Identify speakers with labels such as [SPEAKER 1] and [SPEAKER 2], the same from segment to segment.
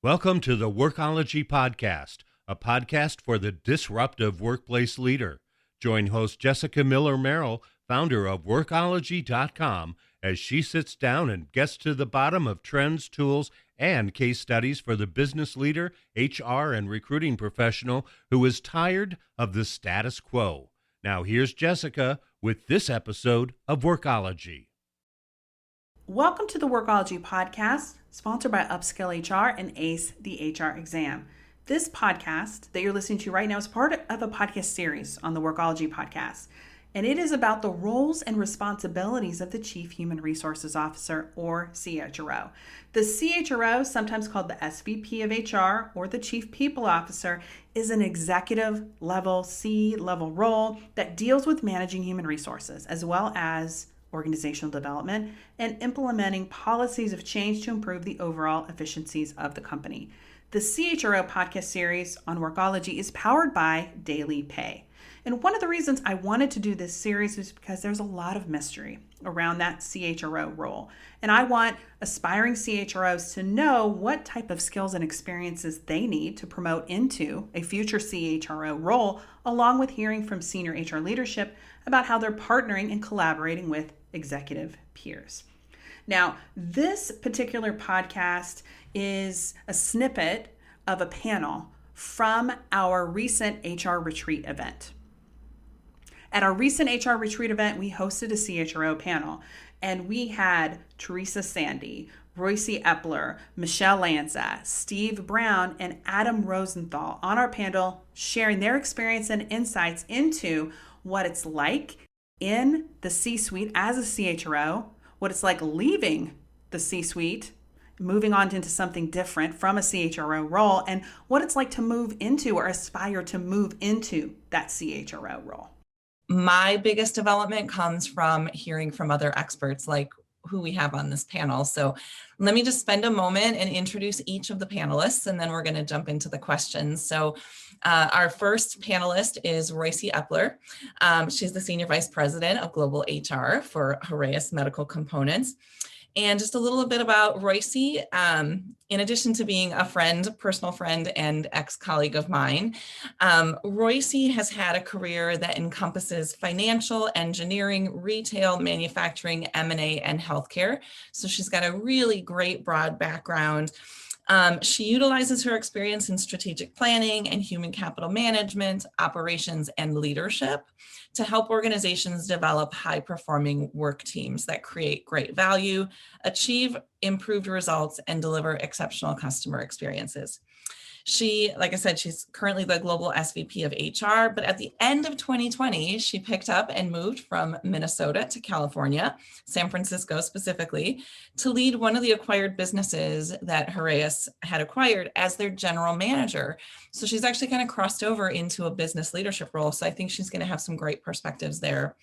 [SPEAKER 1] Welcome to the Workology Podcast, a podcast for the disruptive workplace leader. Join host Jessica Miller-Merrill, founder of Workology.com, as she sits down and gets to the bottom of trends, tools, and case studies for the business leader, HR, and recruiting professional who is tired of the status quo. Now here's Jessica with this episode of Workology.
[SPEAKER 2] Welcome to the Workology Podcast, sponsored by Upskill HR and ACE the HR exam. This podcast that you're listening to right now is part of a podcast series on the Workology Podcast, and it is about the roles and responsibilities of the Chief Human Resources Officer, or CHRO. The CHRO, sometimes called the SVP of HR or the Chief People Officer, is an executive level, C-level role that deals with managing human resources as well as organizational development and implementing policies of change to improve the overall efficiencies of the company. The CHRO podcast series on Workology is powered by Daily Pay. And one of the reasons I wanted to do this series is because there's a lot of mystery around that CHRO role. And I want aspiring CHROs to know what type of skills and experiences they need to promote into a future CHRO role, along with hearing from senior HR leadership about how they're partnering and collaborating with executive peers. Now, this particular podcast is a snippet of a panel from our recent HRetreat event. At our recent HRetreat event, we hosted a CHRO panel, and we had Teresa Sandy, Roycie Eppler, Michele Lanza, Steve Browne, and Adam Rosenfield on our panel, sharing their experience and insights into what it's like in the C-suite as a CHRO, what it's like leaving the C-suite, moving on into something different from a CHRO role, and what it's like to move into or aspire to move into that CHRO role.
[SPEAKER 3] My biggest development comes from hearing from other experts like who we have on this panel. So let me just spend a moment and introduce each of the panelists, and then we're going to jump into the questions. So our first panelist is Roycie Eppler. She's the Senior Vice President of Global HR for HRetreat Medical Components. And just a little bit about Roycie. In addition to being a friend, personal friend, and ex-colleague of mine, Roycie has had a career that encompasses financial, engineering, retail, manufacturing, M&A, and healthcare. So she's got a really great broad background. She utilizes her experience in strategic planning and human capital management, operations, and leadership to help organizations develop high-performing work teams that create great value, achieve improved results, and deliver exceptional customer experiences. She, like I said, she's currently the global SVP of HR, but at the end of 2020, she picked up and moved from Minnesota to California, San Francisco specifically, to lead one of the acquired businesses that HRetreat had acquired as their general manager. So she's actually kind of crossed over into a business leadership role. So I think she's going to have some great perspectives there.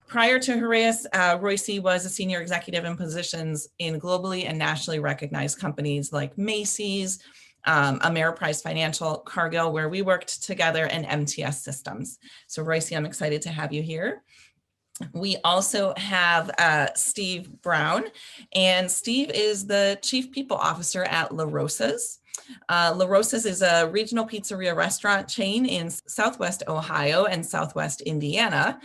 [SPEAKER 3] Prior to HRetreat, Roycie was a senior executive in positions in globally and nationally recognized companies like Macy's, Ameriprise Financial, Cargill, where we worked together, and MTS Systems. So Roycie, I'm excited to have you here. We also have Steve Browne, and Steve is the Chief People Officer at La Rosa's. La Rosa's is a regional pizzeria restaurant chain in Southwest Ohio and Southwest Indiana.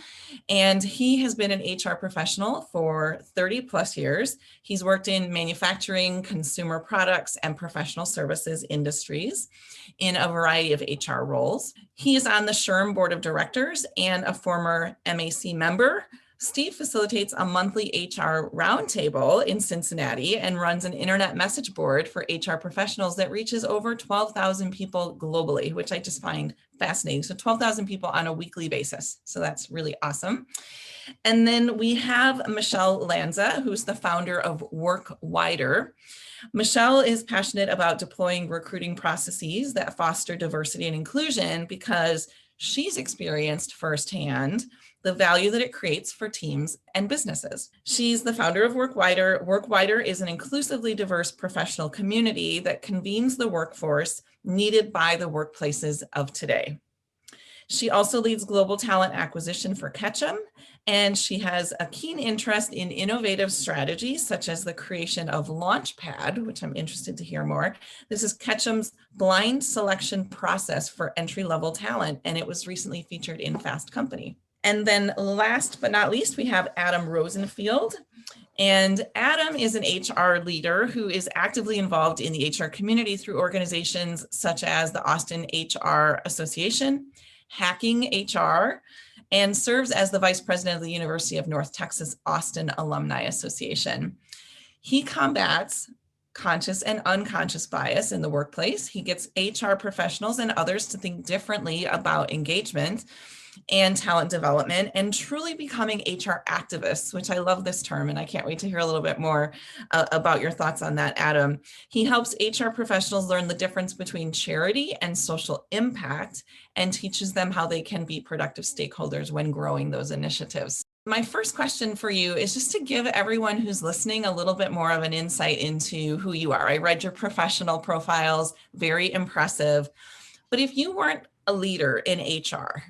[SPEAKER 3] And he has been an HR professional for 30 plus years. He's worked in manufacturing, consumer products, and professional services industries in a variety of HR roles. He is on the SHRM Board of Directors and a former MAC member. Steve facilitates a monthly HR roundtable in Cincinnati and runs an internet message board for HR professionals that reaches over 12,000 people globally, which I just find fascinating. So 12,000 people on a weekly basis. So that's really awesome. And then we have Michele Lanza, who's the founder of WorkWider. Michele is passionate about deploying recruiting processes that foster diversity and inclusion because she's experienced firsthand the value that it creates for teams and businesses. She's the founder of WorkWider. WorkWider is an inclusively diverse professional community that convenes the workforce needed by the workplaces of today. She also leads global talent acquisition for Ketchum, and she has a keen interest in innovative strategies such as the creation of Launchpad, which I'm interested to hear more. This is Ketchum's blind selection process for entry-level talent, and it was recently featured in Fast Company. And then last but not least, we have Adam Rosenfield. And Adam is an HR leader who is actively involved in the HR community through organizations such as the Austin HR Association, Hacking HR, and serves as the vice president of the University of North Texas Austin Alumni Association. He combats conscious and unconscious bias in the workplace. He gets HR professionals and others to think differently about engagement and talent development and truly becoming HR activists, which I love this term, and I can't wait to hear a little bit more about your thoughts on that, Adam. He helps HR professionals learn the difference between charity and social impact and teaches them how they can be productive stakeholders when growing those initiatives. My first question for you is just to give everyone who's listening a little bit more of an insight into who you are. I read your professional profiles, very impressive. But if you weren't a leader in HR,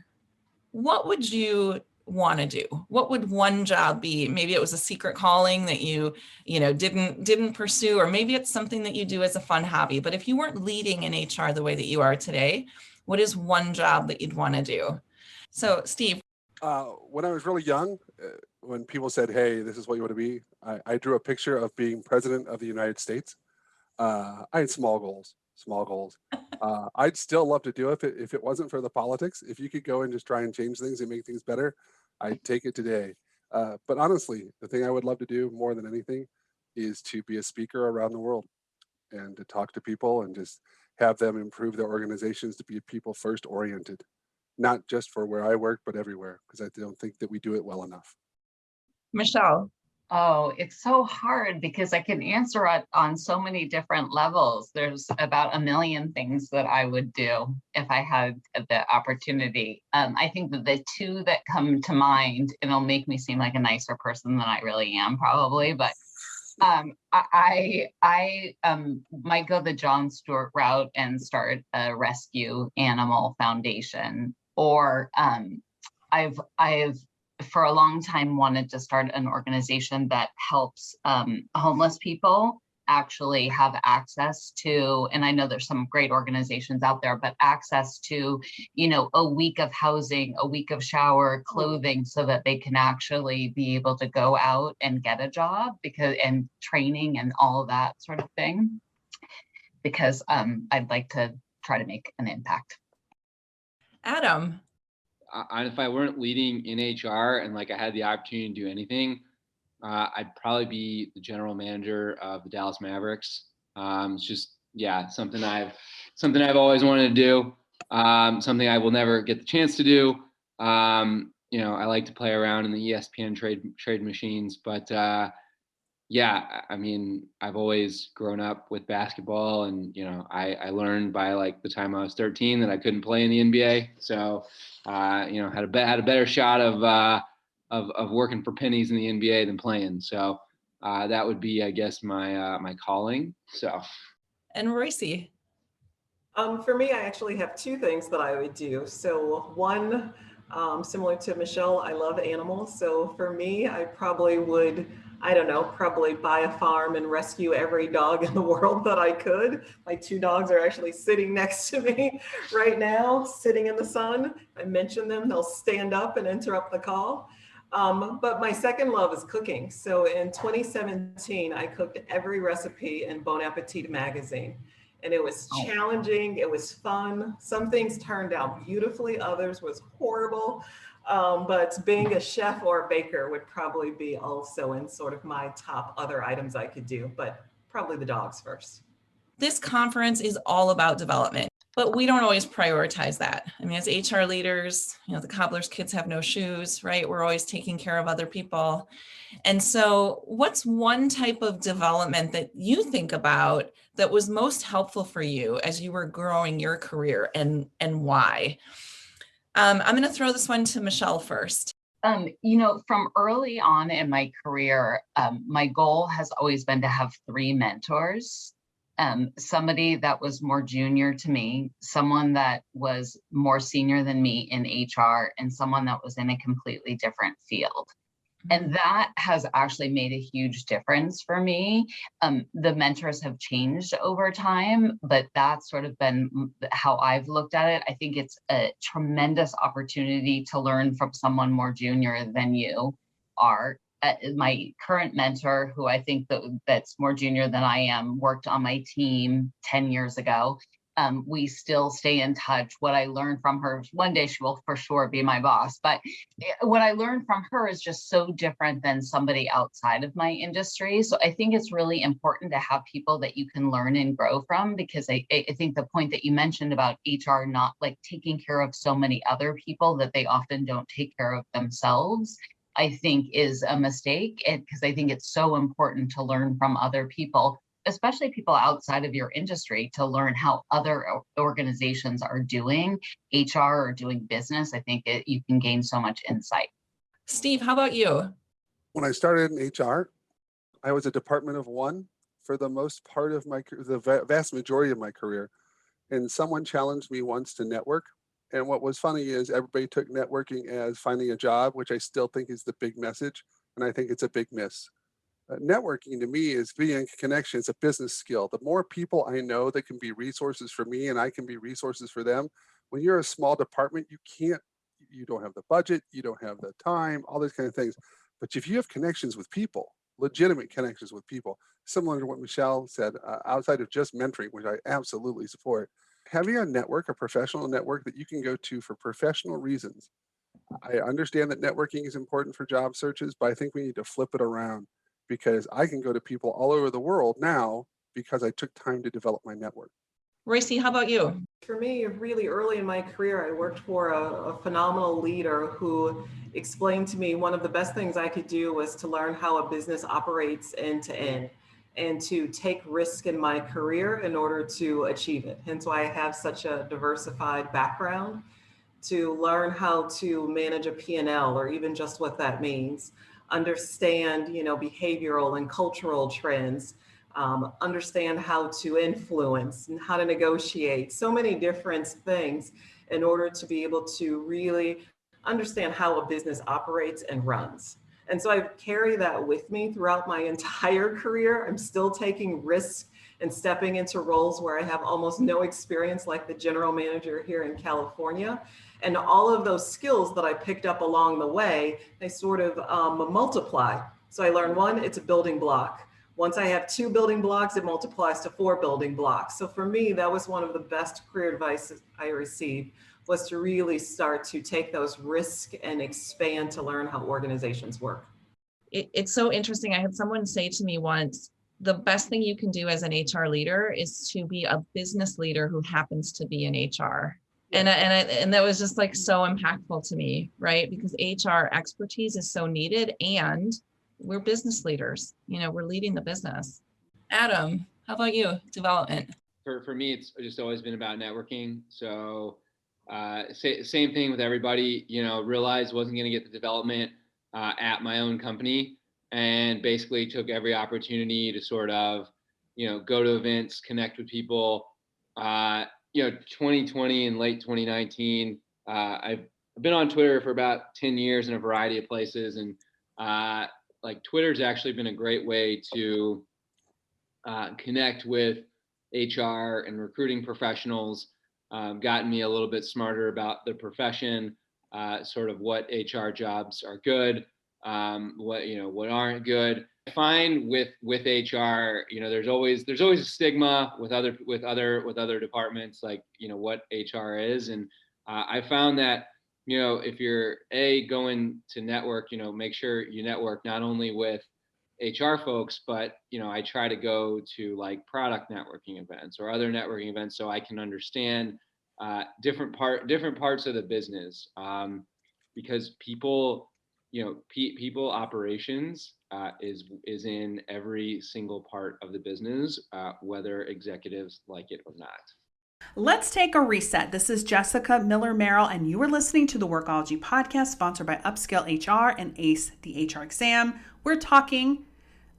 [SPEAKER 3] what would you want to do? What would one job be? Maybe it was a secret calling that you didn't pursue, or maybe it's something that you do as a fun hobby. But if you weren't leading in HR the way that you are today, what is one job that you'd want to do? So, Steve.
[SPEAKER 4] When I was really young, when people said, "Hey, this is what you want to be," I drew a picture of being president of the United States. I had small goals. I'd still love to do it if it wasn't for the politics. If you could go and just try and change things and make things better, I'd take it today. But honestly, the thing I would love to do more than anything is to be a speaker around the world and to talk to people and just have them improve their organizations to be people first oriented, not just for where I work, but everywhere, because I don't think that we do it well enough.
[SPEAKER 3] Michele.
[SPEAKER 5] Oh, it's so hard because I can answer it on so many different levels. There's about a million things that I would do if I had the opportunity. I think that the two that come to mind, and it'll make me seem like a nicer person than I really am probably, but I might go the Jon Stewart route and start a rescue animal foundation, or I've for a long time wanted to start an organization that helps homeless people actually have access to, and I know there's some great organizations out there, but access to, a week of housing, a week of shower, clothing, so that they can actually be able to go out and get a job, and training and all of that sort of thing, because I'd like to try to make an impact.
[SPEAKER 3] Adam.
[SPEAKER 6] If I weren't leading in HR and I had the opportunity to do anything, I'd probably be the general manager of the Dallas Mavericks. It's just, something I've always wanted to do. Something I will never get the chance to do. I like to play around in the ESPN trade machines, but I've always grown up with basketball, and I learned by the time I was 13 that I couldn't play in the NBA. So had a better shot of working for pennies in the NBA than playing. So that would be, I guess, my calling. So.
[SPEAKER 3] And Roycie.
[SPEAKER 7] For me, I actually have two things that I would do. So one, similar to Michele, I love animals. So for me, I probably would, probably buy a farm and rescue every dog in the world that I could. My two dogs are actually sitting next to me right now, sitting in the sun. I mention them, they'll stand up and interrupt the call. But my second love is cooking. So in 2017, I cooked every recipe in Bon Appetit magazine. And it was challenging, it was fun. Some things turned out beautifully, others was horrible. But being a chef or a baker would probably be also in sort of my top other items I could do, but probably the dogs first.
[SPEAKER 3] This conference is all about development, but we don't always prioritize that. I mean, as HR leaders, the cobbler's kids have no shoes, right? We're always taking care of other people. And so what's one type of development that you think about that was most helpful for you as you were growing your career, and why? I'm going to throw this one to Michele first.
[SPEAKER 5] From early on in my career, my goal has always been to have 3 mentors. somebody that was more junior to me, someone that was more senior than me in HR, and someone that was in a completely different field. And that has actually made a huge difference for me. The mentors have changed over time, but that's sort of been how I've looked at it. I think it's a tremendous opportunity to learn from someone more junior than you are. My current mentor, who I think that's more junior than I am, worked on my team 10 years ago. We still stay in touch. What I learned from her, one day she will for sure be my boss, but what I learned from her is just so different than somebody outside of my industry. So I think it's really important to have people that you can learn and grow from, because I think the point that you mentioned about HR not like taking care of so many other people that they often don't take care of themselves, I think is a mistake, because I think it's so important to learn from other people, especially people outside of your industry, to learn how other organizations are doing HR or doing business. I think you can gain so much insight.
[SPEAKER 3] Steve, how about you?
[SPEAKER 4] When I started in HR, I was a department of one for the most part of the vast majority of my career. And someone challenged me once to network. And what was funny is everybody took networking as finding a job, which I still think is the big message. And I think it's a big miss. Networking to me is being a connection. It's a business skill. The more people I know that can be resources for me and I can be resources for them. When you're a small department, you don't have the budget, you don't have the time, all these kind of things. But if you have connections with people, legitimate connections with people, similar to what Michele said, outside of just mentoring, which I absolutely support, having a network, a professional network that you can go to for professional reasons. I understand that networking is important for job searches, but I think we need to flip it around, because I can go to people all over the world now because I took time to develop my network.
[SPEAKER 3] Roycie, how about you?
[SPEAKER 7] For me, really early in my career, I worked for a phenomenal leader who explained to me one of the best things I could do was to learn how a business operates end to end and to take risk in my career in order to achieve it. Hence why I have such a diversified background, to learn how to manage a P&L, or even just what that means, understand, behavioral and cultural trends, understand how to influence and how to negotiate, so many different things in order to be able to really understand how a business operates and runs. And so I carry that with me throughout my entire career. I'm still taking risks and stepping into roles where I have almost no experience, like the general manager here in California. And all of those skills that I picked up along the way, they sort of multiply. So I learned one, it's a building block. Once I have 2 building blocks, it multiplies to 4 building blocks. So for me, that was one of the best career advice I received, was to really start to take those risks and expand to learn how organizations work.
[SPEAKER 3] It's so interesting. I had someone say to me once, the best thing you can do as an HR leader is to be a business leader who happens to be in HR. And that was just like so impactful to me, right? Because HR expertise is so needed, and we're business leaders. We're leading the business. Adam, how about you? Development.
[SPEAKER 6] For me, it's just always been about networking. So same thing with everybody. Realized wasn't going to get the development at my own company, and basically took every opportunity to sort of, go to events, connect with people. 2020 and late 2019, I've been on Twitter for about 10 years in a variety of places. And Twitter's actually been a great way to connect with HR and recruiting professionals, gotten me a little bit smarter about the profession, sort of what HR jobs are good, what aren't good. I find with HR, there's always a stigma with other departments, like, what HR is. And I found that, if you're going to network, make sure you network not only with HR folks, but, I try to go to like product networking events or other networking events so I can understand different parts of the business, because people operations is in every single part of the business, whether executives like it or not.
[SPEAKER 2] Let's take a reset. This is Jessica Miller-Merrill, and you are listening to the Workology podcast, sponsored by Upskill HR and ACE, the HR exam. We're talking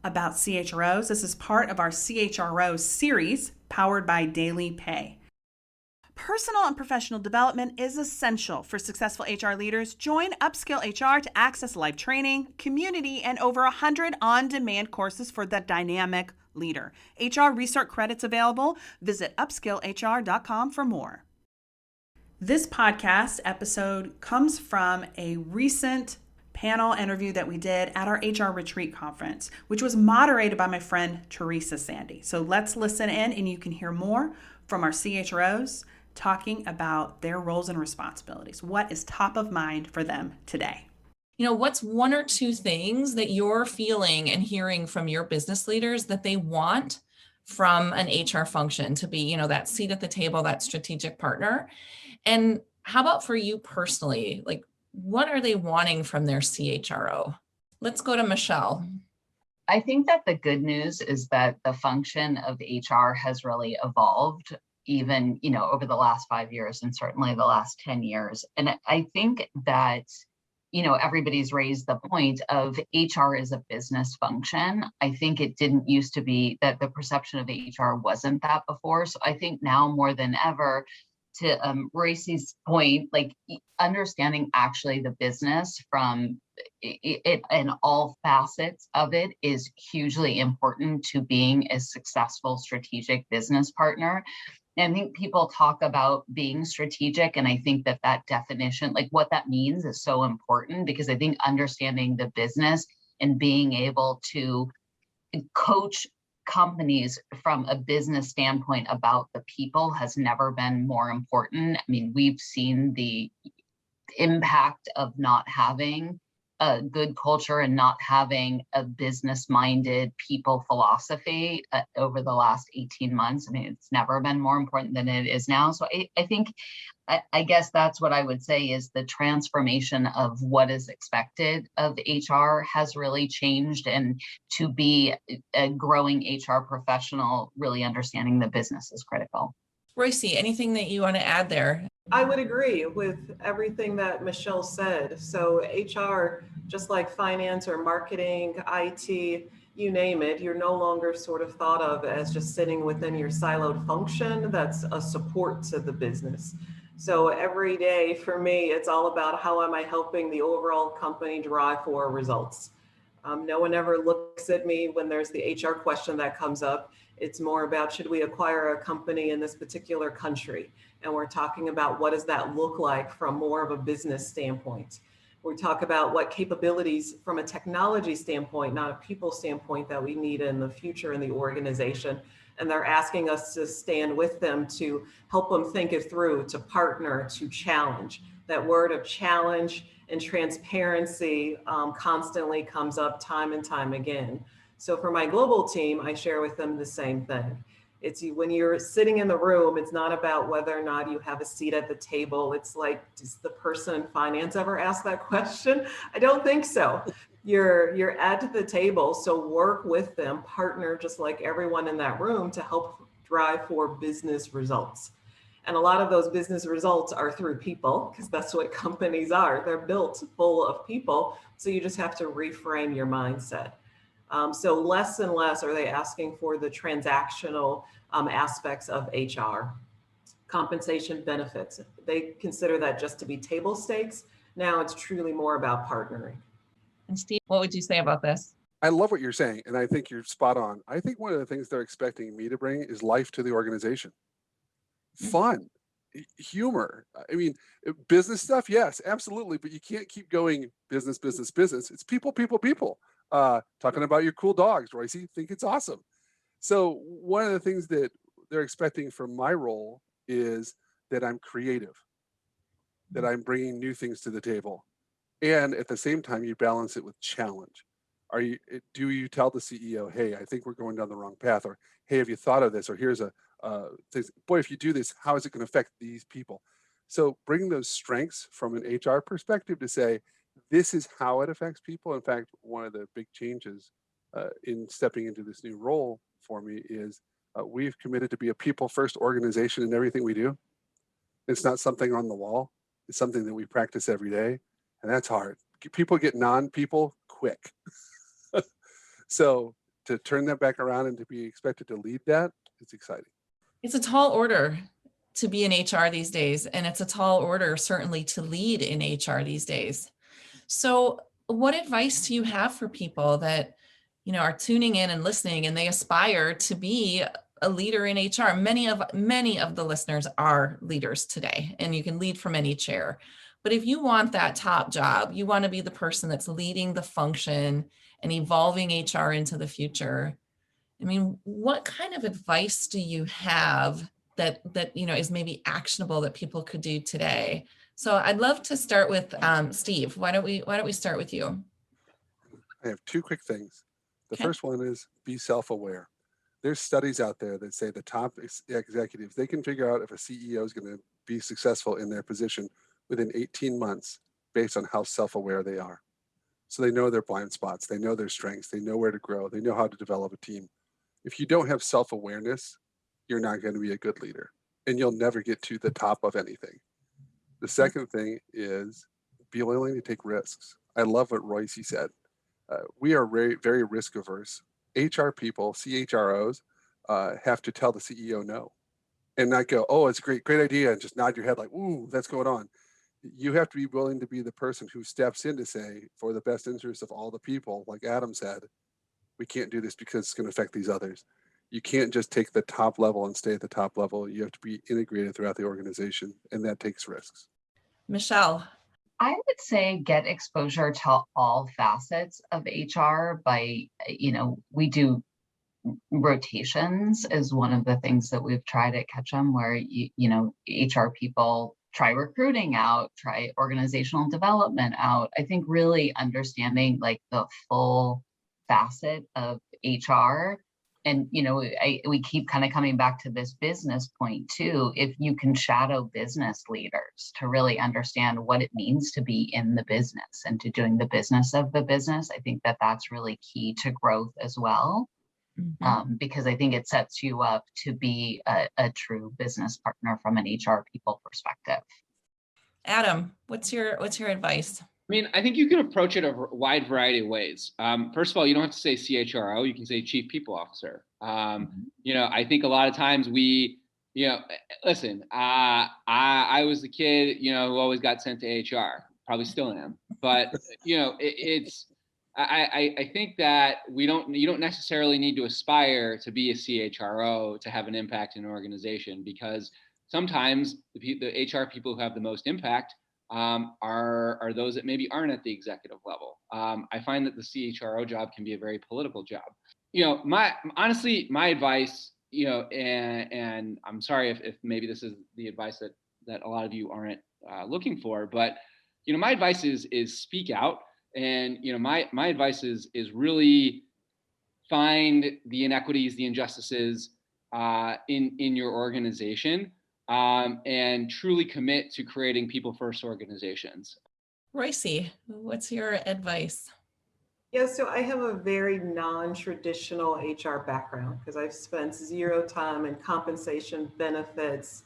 [SPEAKER 2] about CHROs. This is part of our CHRO series powered by Daily Pay. Personal and professional development is essential for successful HR leaders. Join Upskill HR to access live training, community, and over 100 on-demand courses for the dynamic leader. HR Restart credits available. Visit upskillhr.com for more. This podcast episode comes from a recent panel interview that we did at our HRetreat conference, which was moderated by my friend Teresa Sandy. So let's listen in and you can hear more from our CHROs talking about their roles and responsibilities. What is top of mind for them today?
[SPEAKER 3] What's one or two things that you're feeling and hearing from your business leaders that they want from an HR function to be, that seat at the table, that strategic partner? And how about for you personally? Like, what are they wanting from their CHRO? Let's go to Michele.
[SPEAKER 5] I think that the good news is that the function of HR has really evolved even, over the last 5 years and certainly the last 10 years. And I think that, everybody's raised the point of HR is a business function. I think it didn't used to be that the perception of HR wasn't that before. So I think now more than ever, to Roycie's point, like understanding actually the business from it and all facets of it is hugely important to being a successful strategic business partner. And I think people talk about being strategic, and I think that definition, like what that means, is so important, because I think understanding the business and being able to coach companies from a business standpoint about the people has never been more important. I mean, we've seen the impact of not having a good culture and not having a business-minded people philosophy over the last 18 months. I mean, it's never been more important than it is now. So I think, I guess that's what I would say is the transformation of what is expected of HR has really changed, and to be a growing HR professional, really understanding the business is critical.
[SPEAKER 3] Roycie, anything that you want to add there?
[SPEAKER 7] I would agree with everything that Michele said. So HR, just like finance or marketing, IT, you name it, you're no longer sort of thought of as just sitting within your siloed function that's a support to the business. So every day for me, it's all about how am I helping the overall company drive for results. No one ever looks at me when there's the HR question that comes up. It's more about, should we acquire a company in this particular country? And we're talking about what does that look like from more of a business standpoint. We talk about what capabilities from a technology standpoint, not a people standpoint, that we need in the future in the organization. And they're asking us to stand with them to help them think it through, to partner, to challenge. That word of challenge and transparency constantly comes up time and time again. So for my global team, I share with them the same thing. It's when you're sitting in the room, it's not about whether or not you have a seat at the table. It's like, does the person in finance ever ask that question? I don't think so. You're at the table, so work with them, partner just like everyone in that room to help drive for business results. And a lot of those business results are through people, because that's what companies are. They're built full of people. So you just have to reframe your mindset. So less and less are they asking for the transactional aspects of HR. Compensation, benefits, they consider that just to be table stakes. Now it's truly more about partnering.
[SPEAKER 3] And Steve, what would you say about this?
[SPEAKER 4] I love what you're saying, and I think you're spot on. I think one of the things they're expecting me to bring is life to the organization. Fun, humor. I mean, business stuff, yes, absolutely, but you can't keep going business, business, business. It's people, people, people. Talking about your cool dogs, Roycie, think it's awesome. So one of the things that they're expecting from my role is that I'm creative, that I'm bringing new things to the table. And at the same time, you balance it with challenge. Do you tell the CEO, hey, I think we're going down the wrong path, or hey, have you thought of this? Or here's boy, if you do this, how is it going to affect these people? So bring those strengths from an HR perspective to say, this is how it affects people. In fact, one of the big changes in stepping into this new role for me is we've committed to be a people-first organization in everything we do. It's not something on the wall. It's something that we practice every day, and that's hard. People get non-people quick. So to turn that back around and to be expected to lead that, it's exciting.
[SPEAKER 3] It's a tall order to be in HR these days, and it's a tall order certainly to lead in HR these days. So what advice do you have for people that, are tuning in and listening and they aspire to be a leader in HR? Many of the listeners are leaders today, and you can lead from any chair. But if you want that top job, you want to be the person that's leading the function and evolving HR into the future. I mean, what kind of advice do you have that is maybe actionable that people could do today? So I'd love to start with Steve. Why don't we start with you?
[SPEAKER 4] I have two quick things. The
[SPEAKER 3] Okay.
[SPEAKER 4] first one is be self-aware. There's studies out there that say the top executives, they can figure out if a CEO is going to be successful in their position within 18 months based on how self-aware they are. So they know their blind spots, they know their strengths, they know where to grow, they know how to develop a team. If you don't have self-awareness, you're not going to be a good leader, and you'll never get to the top of anything. The second thing is be willing to take risks. I love what Roycie said. We are very, very risk averse. HR people, CHROs, have to tell the CEO no, and not go, oh, it's a great idea, and just nod your head like, ooh, that's going on. You have to be willing to be the person who steps in to say, for the best interest of all the people, like Adam said, we can't do this because it's going to affect these others. You can't just take the top level and stay at the top level. You have to be integrated throughout the organization, and that takes risks.
[SPEAKER 3] Michele.
[SPEAKER 5] I would say get exposure to all facets of HR by, we do rotations is one of the things that we've tried at Ketchum, where, HR people try recruiting out, try organizational development out. I think really understanding like the full facet of HR. And, we keep kind of coming back to this business point too. If you can shadow business leaders to really understand what it means to be in the business and to doing the business of the business, I think that that's really key to growth as well. Because I think it sets you up to be a true business partner from an HR people perspective.
[SPEAKER 3] Adam, what's your advice?
[SPEAKER 6] I mean, I think you can approach it a wide variety of ways. First of all, you don't have to say CHRO, you can say Chief People Officer. I think a lot of times we, listen, I was the kid, who always got sent to HR, probably still am. But, I think that you don't necessarily need to aspire to be a CHRO to have an impact in an organization, because sometimes the HR people who have the most impact are those that maybe aren't at the executive level. I find that the CHRO job can be a very political job. My advice, and I'm sorry if maybe this is the advice that a lot of you aren't looking for, but my advice is speak out. And my advice is really find the inequities, the injustices in your organization, and truly commit to creating people first organizations.
[SPEAKER 3] Roycie, what's your advice?
[SPEAKER 7] Yeah, so I have a very non-traditional HR background because I've spent zero time in compensation, benefits.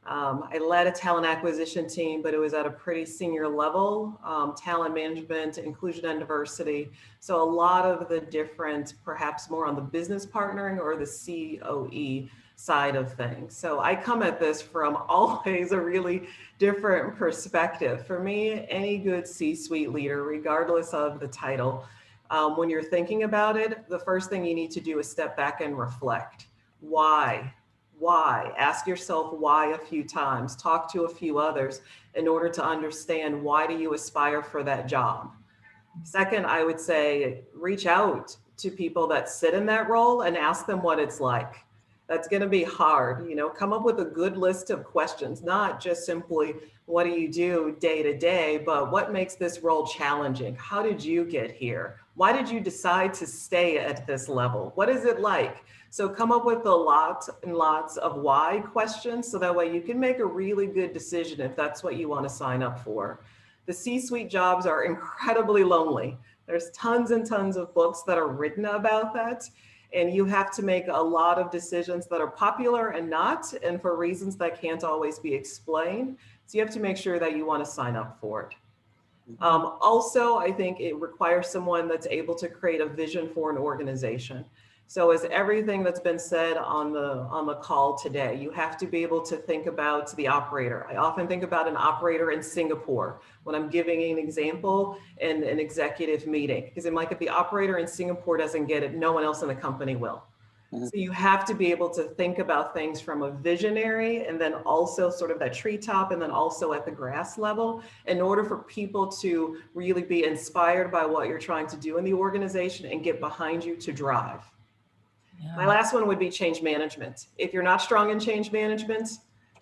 [SPEAKER 7] I led a talent acquisition team, but it was at a pretty senior level, talent management, inclusion and diversity. So a lot of the different, perhaps more on the business partnering or the COE side of things. So I come at this from always a really different perspective. For me, any good C-suite leader, regardless of the title, when you're thinking about it, the first thing you need to do is step back and reflect. Why? Ask yourself why a few times, talk to a few others in order to understand why do you aspire for that job. Second, I would say reach out to people that sit in that role and ask them what it's like. That's going to be hard, come up with a good list of questions, not just simply what do you do day to day, but what makes this role challenging? How did you get here? Why did you decide to stay at this level? What is it like? So come up with a lot and lots of why questions so that way you can make a really good decision if that's what you want to sign up for. The C-suite jobs are incredibly lonely. There's tons and tons of books that are written about that. And you have to make a lot of decisions that are popular and not, and for reasons that can't always be explained. So you have to make sure that you want to sign up for it. Also, I think it requires someone that's able to create a vision for an organization. So as everything that's been said on the call today, you have to be able to think about the operator. I often think about an operator in Singapore when I'm giving an example in an executive meeting, because I'm like, if the operator in Singapore doesn't get it, no one else in the company will. So you have to be able to think about things from a visionary and then also sort of that treetop and then also at the grass level in order for people to really be inspired by what you're trying to do in the organization and get behind you to drive.
[SPEAKER 3] Yeah.
[SPEAKER 7] My last one would be change management. If you're not strong in change management,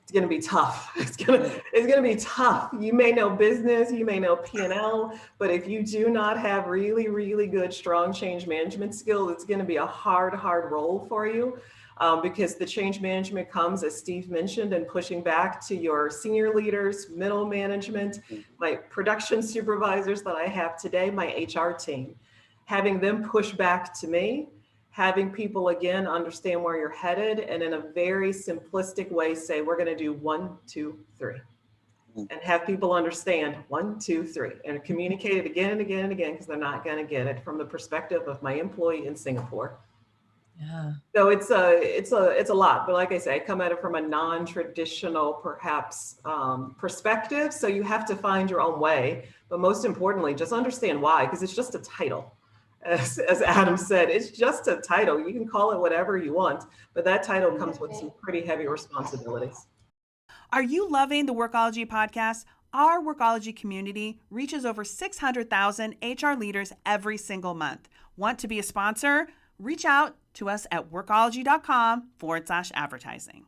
[SPEAKER 7] it's going to be tough. It's going to be tough. You may know business, you may know P&L, but if you do not have really, really good, strong change management skills, it's going to be a hard role for you because the change management comes, as Steve mentioned, and pushing back to your senior leaders, middle management, my production supervisors that I have today, my HR team, having them push back to me, having people again understand where you're headed and in a very simplistic way say, we're going to do 1, 2, 3 and have people understand 1, 2, 3 and communicate it again and again and again because they're not going to get it from the perspective of my employee in Singapore.
[SPEAKER 3] Yeah.
[SPEAKER 7] So it's a lot, but like I say, I come at it from a non-traditional perhaps perspective. So you have to find your own way, but most importantly, just understand why, because it's just a title. As Adam said, it's just a title. You can call it whatever you want, but that title comes with some pretty heavy responsibilities.
[SPEAKER 2] Are you loving the Workology podcast? Our Workology community reaches over 600,000 HR leaders every single month. Want to be a sponsor? Reach out to us at workology.com/advertising.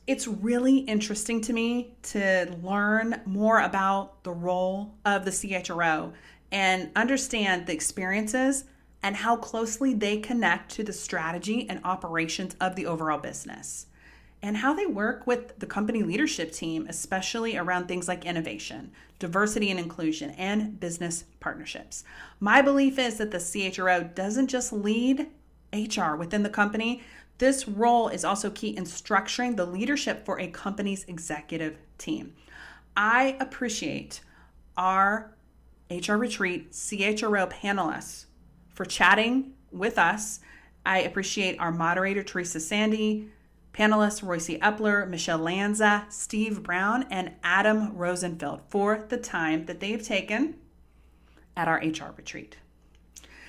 [SPEAKER 2] It's really interesting to me to learn more about the role of the CHRO and understand the experiences and how closely they connect to the strategy and operations of the overall business and how they work with the company leadership team, especially around things like innovation, diversity and inclusion, and business partnerships. My belief is that the CHRO doesn't just lead HR within the company. This role is also key in structuring the leadership for a company's executive team. I appreciate our HRetreat CHRO panelists for chatting with us. I appreciate our moderator, Teresa Sandy, panelists Roycie Eppler, Michele Lanza, Steve Browne, and Adam Rosenfield for the time that they've taken at our HRetreat.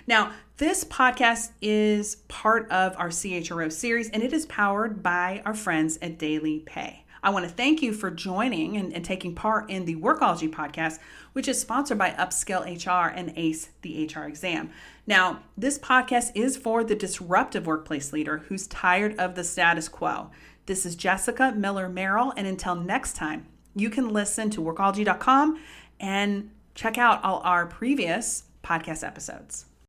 [SPEAKER 2] Now, this podcast is part of our CHRO series, and it is powered by our friends at Daily Pay. I want to thank you for joining and taking part in the Workology podcast, which is sponsored by Upskill HR and ACE, the HR exam. Now, this podcast is for the disruptive workplace leader who's tired of the status quo. This is Jessica Miller Merrill, and until next time, you can listen to workology.com and check out all our previous podcast episodes.